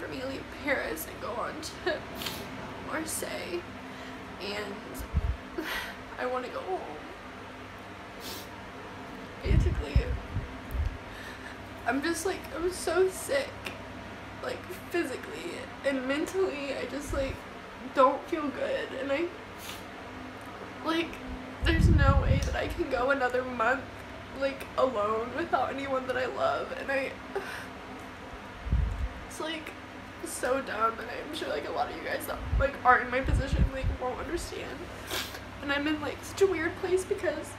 for me to leave Paris and go on to Marseille, and I want to go home. Basically, I'm just like, I'm so sick, like physically and mentally. I just like don't feel good, and I like, there's no way that I can go another month like alone without anyone that I love, and it's like so dumb, and I'm sure like a lot of you guys that like aren't in my position like won't understand. And I'm in like such a weird place because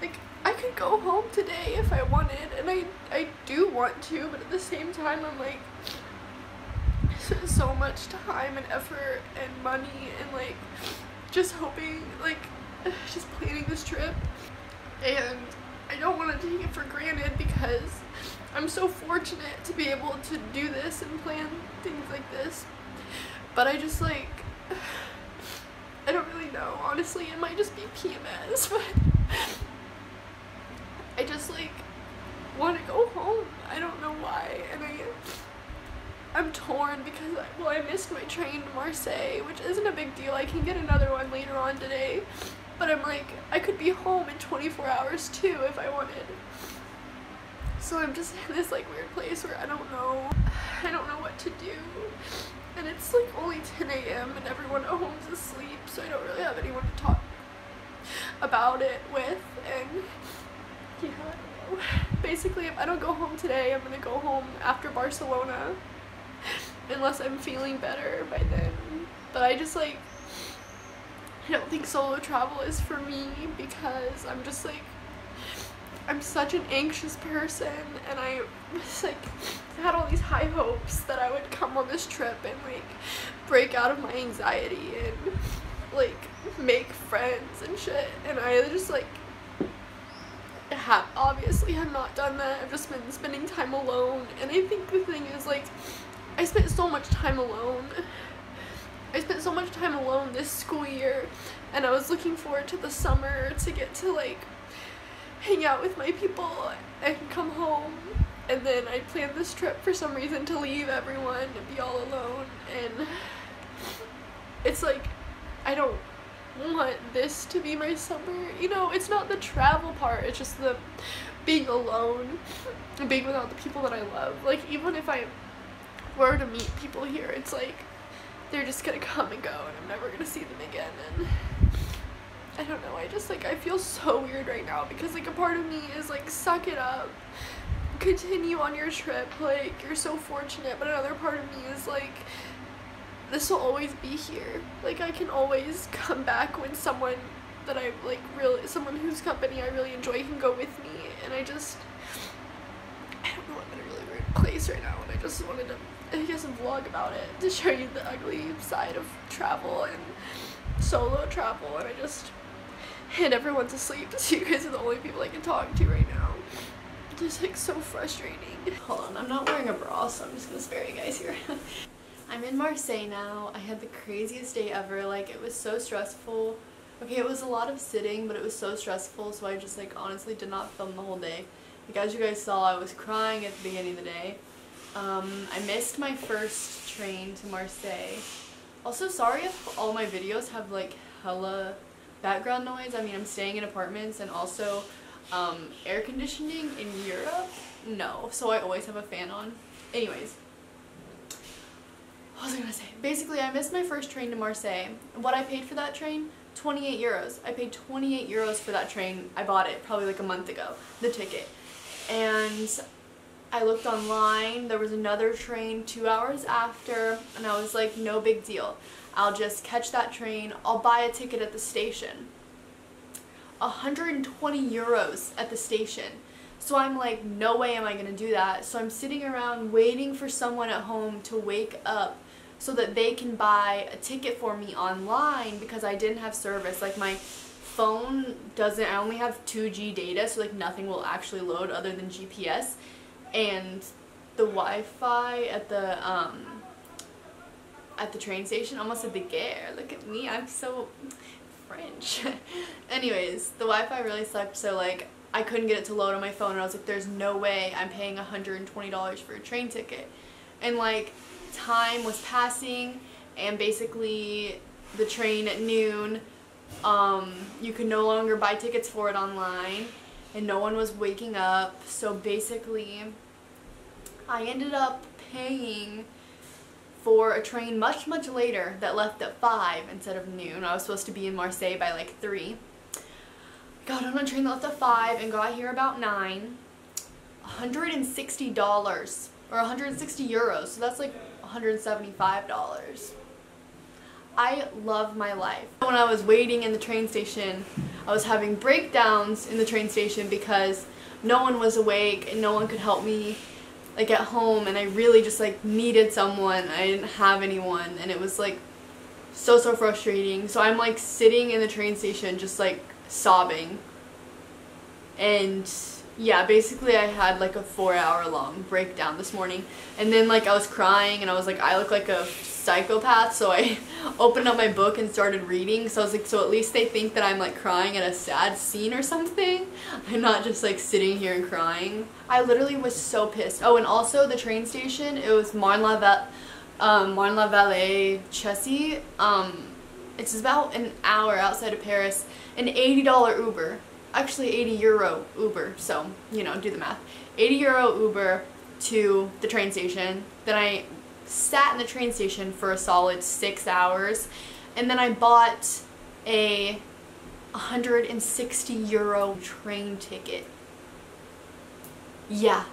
like I could go home today if I wanted, and I do want to, but at the same time I'm like, so much time and effort and money and like just hoping, like just planning this trip, and I don't want to take it for granted because I'm so fortunate to be able to do this and plan things like this. But I just like, I don't really know, honestly. It might just be PMS, but I just like want to go home. I don't know why, and I'm torn because I missed my train to Marseille, which isn't a big deal. I can get another one later on today, but I'm like, I could be home in 24 hours too if I wanted. So I'm just in this like weird place where I don't know what to do, and it's like only 10 a.m. and everyone at home's asleep, so I don't really have anyone to talk about it with. And yeah, I don't know. Basically, if I don't go home today, I'm gonna go home after Barcelona, unless I'm feeling better by then. But I just like, I don't think solo travel is for me because I'm just like, I'm such an anxious person, and I was like, I had all these high hopes that I would come on this trip and like break out of my anxiety and like make friends and shit, and I just like obviously have not done that. I've just been spending time alone, and I think the thing is like, I spent so much time alone. I spent so much time alone this school year, and I was looking forward to the summer to get to like hang out with my people and come home, and then I planned this trip for some reason to leave everyone and be all alone, and it's like, I don't want this to be my summer, you know. It's not the travel part, it's just the being alone and being without the people that I love. Like, even if I were to meet people here, it's like they're just gonna come and go and I'm never gonna see them again, and I don't know, I just like, I feel so weird right now because like a part of me is like, suck it up, continue on your trip, like you're so fortunate, but another part of me is like, this will always be here, like I can always come back when someone that I like really, someone whose company I really enjoy can go with me, and I don't know, I'm in a really weird place right now, and I just wanted to, I guess, vlog about it to show you the ugly side of travel and solo travel, and and everyone's asleep, so you guys are the only people I can talk to right now. It's just like so frustrating. Hold on, I'm not wearing a bra, so I'm just gonna spare you guys here. I'm in Marseille now. I had the craziest day ever. Like, it was so stressful. Okay, it was a lot of sitting, but it was so stressful, so I just like honestly did not film the whole day. Like, as you guys saw, I was crying at the beginning of the day. I missed my first train to Marseille. Also, sorry if all my videos have like hella background noise. I mean, I'm staying in apartments, and also air conditioning in Europe, no, so I always have a fan on. Anyways, what was I gonna say? Basically, I missed my first train to Marseille. What I paid for that train? 28 euros. I paid 28 euros for that train. I bought it probably like a month ago, the ticket. And I looked online, there was another train 2 hours after, and I was like, no big deal. I'll just catch that train, I'll buy a ticket at the station. 120 euros at the station. So I'm like, no way am I gonna do that. So I'm sitting around waiting for someone at home to wake up so that they can buy a ticket for me online, because I didn't have service. Like, my phone doesn't, I only have 2G data, so like nothing will actually load other than GPS. And the Wi-Fi at the train station, almost said the gare, look at me, I'm so French. Anyways, the Wi-Fi really sucked, so like I couldn't get it to load on my phone, and I was like, there's no way I'm paying $120 for a train ticket. And like, time was passing, and basically the train at noon, you could no longer buy tickets for it online, and no one was waking up. So basically I ended up paying for a train much later that left at 5 instead of noon. I was supposed to be in Marseille by like 3. Got on a train that left at 5 and got here about 9. $160 or 160 euros, so that's like $175. I love my life. When I was waiting in the train station, I was having breakdowns in the train station because no one was awake and no one could help me like at home, and I really just like needed someone. I didn't have anyone, and it was like so frustrating. So I'm like sitting in the train station just like sobbing, and yeah, basically I had like a 4-hour long breakdown this morning, and then like I was crying and I was like, I look like a psychopath, so I opened up my book and started reading. So I was like, so at least they think that I'm like crying at a sad scene or something. I'm not just like sitting here and crying. I literally was so pissed. Oh, and also the train station, it was Marne-la-Vallée, Chessy. It's about an hour outside of Paris. An $80 Uber. Actually 80 euro Uber, so you know, do the math. 80 euro Uber to the train station. Then I sat in the train station for a solid 6 hours, and then I bought a 160 euro train ticket. Yeah,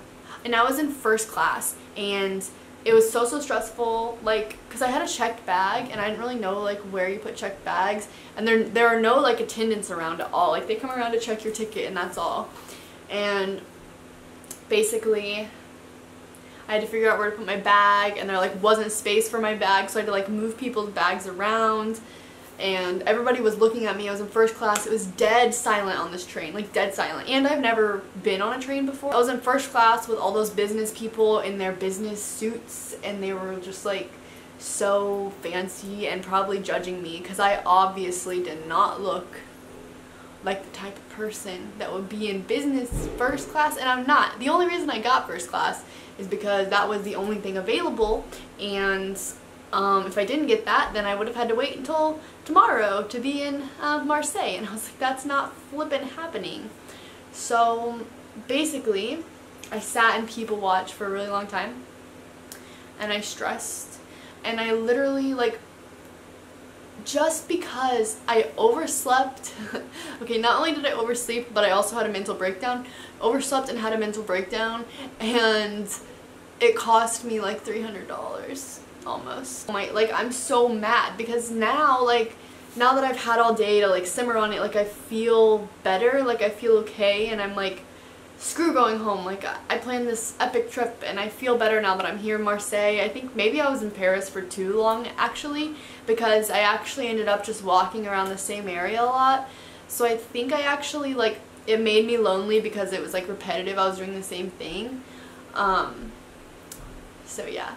and I was in first class, and it was so stressful, like, because I had a checked bag, and I didn't really know, like, where you put checked bags, and there are no, like, attendants around at all. Like, they come around to check your ticket, and that's all. And basically, I had to figure out where to put my bag, and there, like, wasn't space for my bag, so I had to, like, move people's bags around, and everybody was looking at me. I was in first class. It was dead silent on this train, like dead silent. And I've never been on a train before. I was in first class with all those business people in their business suits, and they were just like so fancy and probably judging me because I obviously did not look like the type of person that would be in business first class, and I'm not. The only reason I got first class is because that was the only thing available, and if I didn't get that, then I would have had to wait until tomorrow to be in Marseille, and I was like, that's not flippin' happening. So basically, I sat and people watched for a really long time, and I stressed, and I literally, like, just because I overslept, okay, not only did I oversleep, but I also had a mental breakdown, overslept and had a mental breakdown, and it cost me like $300. Almost. Like, I'm so mad because now, like, now that I've had all day to like simmer on it, like, I feel better, like I feel okay, and I'm like, screw going home. Like, I planned this epic trip and I feel better now that I'm here in Marseille. I think maybe I was in Paris for too long actually, because I actually ended up just walking around the same area a lot. So I think I actually, like, it made me lonely because it was like repetitive. I was doing the same thing. So yeah.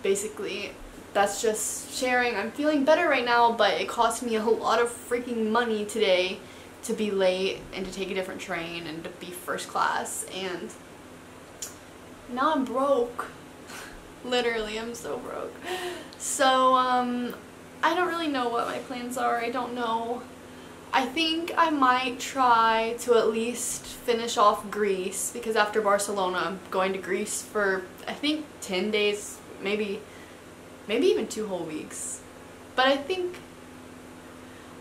Basically, that's just sharing. I'm feeling better right now, but it cost me a lot of freaking money today to be late and to take a different train and to be first class, and now I'm broke. Literally, I'm so broke. So, I don't really know what my plans are. I don't know. I think I might try to at least finish off Greece, because after Barcelona, I'm going to Greece for, I think, 10 days. Maybe even 2 whole weeks. But I think,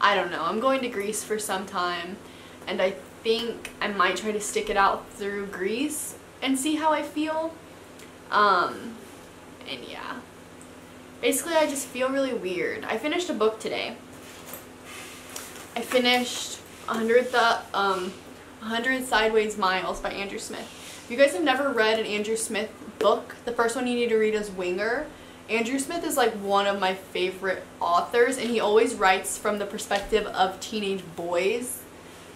I don't know, I'm going to Greece for some time, and I think I might try to stick it out through Greece and see how I feel. And yeah. Basically, I just feel really weird. I finished a book today. I finished 100 Sideways Miles by Andrew Smith. If you guys have never read an Andrew Smith book, the first one you need to read is Winger. Andrew Smith is like one of my favorite authors, and he always writes from the perspective of teenage boys,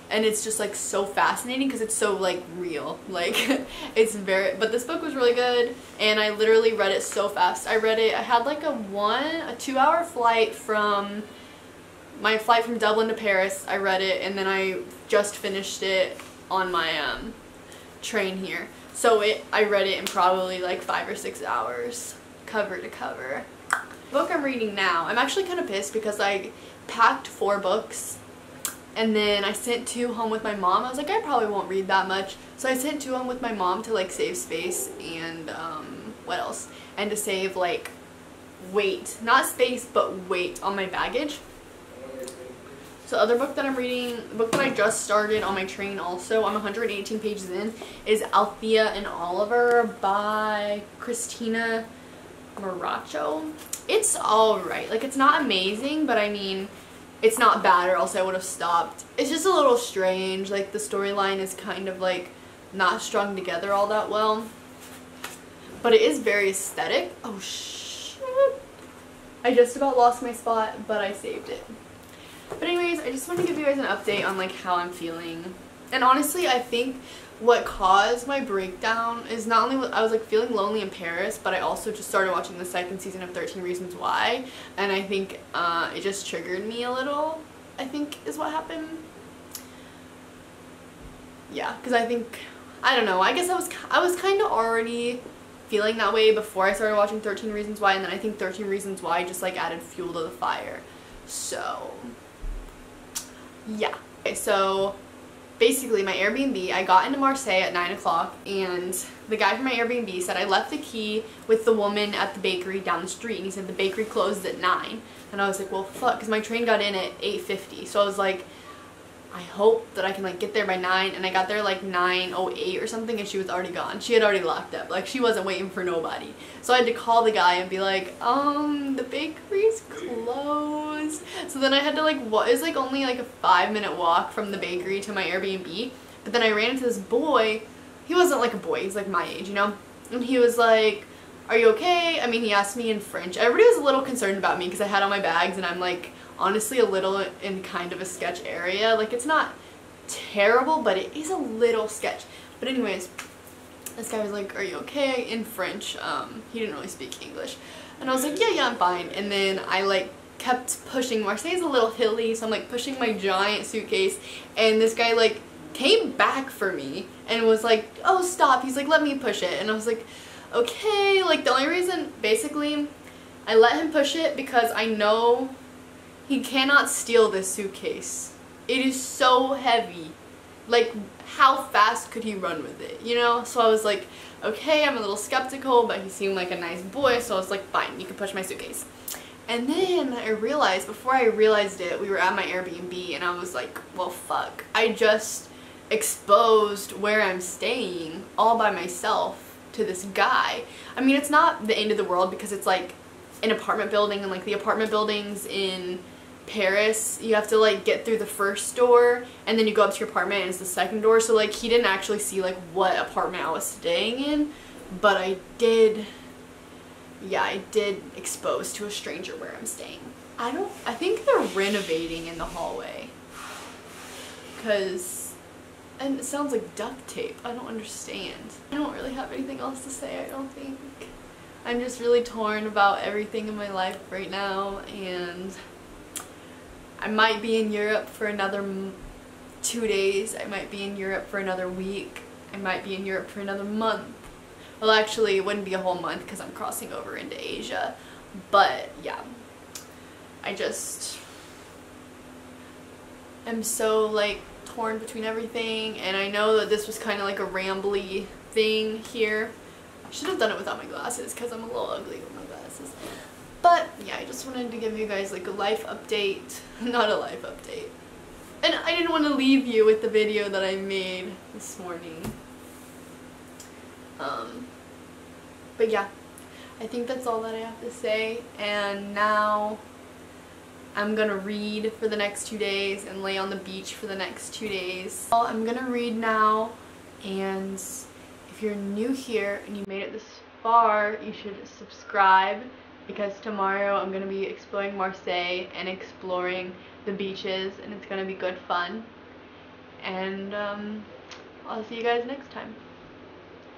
and it's just like so fascinating because it's so like real. Like, it's very, but this book was really good, and I literally read it so fast. I read it, I had like a 2-hour flight from my flight from Dublin to Paris. I read it, and then I just finished it on my train here. So I read it in probably like 5 or 6 hours. cover to cover. The book I'm reading now, I'm actually kind of pissed because I packed 4 books and then I sent 2 home with my mom. I was like, I probably won't read that much. So I sent 2 home with my mom to like save space and what else? And to save like weight. Not space, but weight on my baggage. So the other book that I'm reading, the book that I just started on my train also, I'm 118 pages in, is Althea and Oliver by Christina Maracho. It's alright. Like, it's not amazing, but I mean, it's not bad or else I would have stopped. It's just a little strange. Like, the storyline is kind of like not strung together all that well. But it is very aesthetic. Oh, shit. I just about lost my spot, but I saved it. But anyways, I just want to give you guys an update on like how I'm feeling. And honestly, I think what caused my breakdown is not only I was like feeling lonely in Paris, but I also just started watching the 2nd season of 13 Reasons Why, and I think it just triggered me a little, I think is what happened. Yeah, because I think, I don't know, I guess I was kind of already feeling that way before I started watching 13 Reasons Why, and then I think 13 Reasons Why just like added fuel to the fire. So yeah. Okay, so basically my Airbnb, I got into Marseille at 9 o'clock and the guy from my Airbnb said I left the key with the woman at the bakery down the street, and he said the bakery closed at 9. And I was like, well fuck, because my train got in at 8:50. So I was like, I hope that I can like get there by 9, and I got there like 9:08 or something and she was already gone. She had already locked up. Like, she wasn't waiting for nobody. So I had to call the guy and be like, the bakery's closed. So then I had to like, it's like only like a 5-minute walk from the bakery to my Airbnb. But then I ran into this boy. He wasn't like a boy, he's like my age, you know? And he was like, are you okay? I mean, he asked me in French. Everybody was a little concerned about me because I had all my bags and I'm like, honestly a little in kind of a sketch area. Like, it's not terrible, but it is a little sketch. But anyways, this guy was like, are you okay? In French. He didn't really speak English. And I was like, yeah, I'm fine. And then I like kept pushing. Marseille's a little hilly, so I'm like pushing my giant suitcase, and this guy like came back for me and was like, oh stop. He's like, let me push it. And I was like, okay. Like, the only reason basically I let him push it because I know he cannot steal this suitcase. It is so heavy. Like, how fast could he run with it, you know? So I was like, okay, I'm a little skeptical, but he seemed like a nice boy, so I was like, fine, you can push my suitcase. And then I realized, before I realized it, we were at my Airbnb, and I was like, well, fuck. I just exposed where I'm staying all by myself to this guy. I mean, it's not the end of the world because it's like an apartment building, and like the apartment buildings in Paris, you have to like get through the first door and then you go up to your apartment and it's the second door. So like, he didn't actually see like what apartment I was staying in, but I did expose to a stranger where I'm staying. I think they're renovating in the hallway, and it sounds like duct tape. I don't understand. I don't really have anything else to say, I don't think. I'm just really torn about everything in my life right now, and I might be in Europe for another 2 days. I might be in Europe for another week. I might be in Europe for another month. Well, actually, it wouldn't be a whole month because I'm crossing over into Asia. But yeah, I just am so like torn between everything, and I know that this was kind of like a rambly thing here. I should have done it without my glasses because I'm a little ugly with my glasses. But yeah, I just wanted to give you guys like a life update. Not a life update. And I didn't want to leave you with the video that I made this morning. But yeah, I think that's all that I have to say. And now I'm gonna read for the next 2 days and lay on the beach for the next 2 days. Well, I'm gonna read now, and if you're new here and you made it this far, you should subscribe, because tomorrow I'm going to be exploring Marseille and exploring the beaches, and it's going to be good fun. And I'll see you guys next time.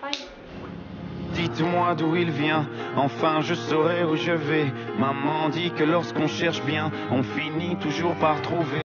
Bye. Dites-moi d'où il vient, enfin je saurai où je vais. Maman dit que lorsqu'on cherche bien, on finit toujours par trouver.